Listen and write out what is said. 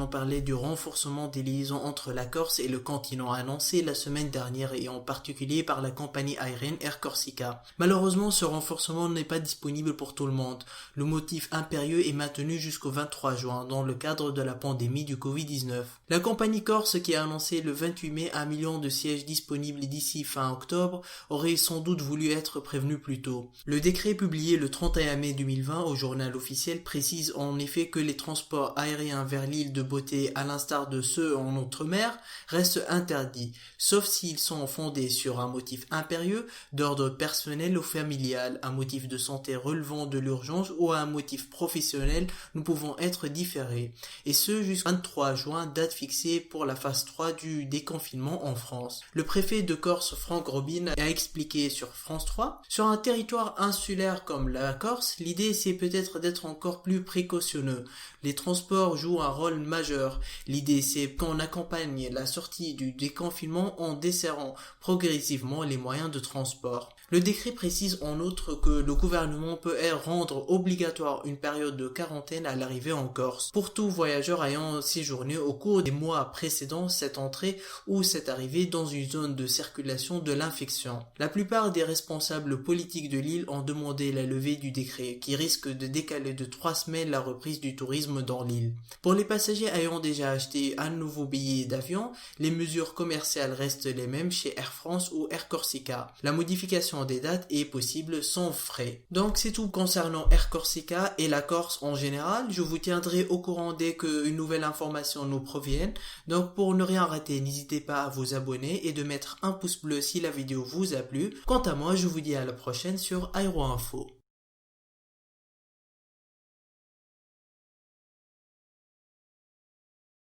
allons parler du renforcement des liaisons entre la Corse et le continent annoncé la semaine dernière et en particulier par la compagnie aérienne Air Corsica. Malheureusement, ce renforcement n'est pas disponible pour tout le monde. Le motif impérieux est maintenu jusqu'au 23 juin dans le cadre de la pandémie du Covid-19. La compagnie corse qui a annoncé le 28 mai 1 million de sièges disponibles d'ici fin octobre aurait sans doute voulu être prévenu plus tôt. Le décret publié le 31 mai 2020 au journal officiel précise en effet que les transports aériens vers l'île de Beauté, à l'instar de ceux en outre-mer, restent interdits, sauf s'ils sont fondés sur un motif impérieux d'ordre personnel ou familial, un motif de santé relevant de l'urgence ou un motif professionnel nous pouvons être différés, et ce jusqu'au 23 juin, date fixée pour la phase 3 du déconfinement en France. Le préfet de Corse, Franck Robin, a expliqué sur France 3, sur un territoire insulaire comme la Corse, l'idée c'est peut-être d'être encore plus précautionneux. Les transports jouent un rôle majeur. L'idée c'est qu'on accompagne la sortie du déconfinement en desserrant progressivement les moyens de transport. Le décret précise en outre que le gouvernement peut rendre obligatoire une période de quarantaine à l'arrivée en Corse pour tout voyageur ayant séjourné au cours des mois précédant cette entrée ou cette arrivée dans une zone de circulation de l'infection. La plupart des responsables politiques de l'île ont demandé la levée du décret qui risque de décaler de 3 semaines la reprise du tourisme dans l'île. Pour les passagers ayant déjà acheté un nouveau billet d'avion, les mesures commerciales restent les mêmes chez Air France ou Air Corsica. La modification des dates est possible sans frais. Donc c'est tout concernant Air Corsica et la Corse en général. Je vous tiendrai au courant dès qu'une nouvelle information nous provienne. Donc pour ne rien rater, n'hésitez pas à vous abonner et de mettre un pouce bleu si la vidéo vous a plu. Quant à moi, je vous dis à la prochaine sur Aero Info.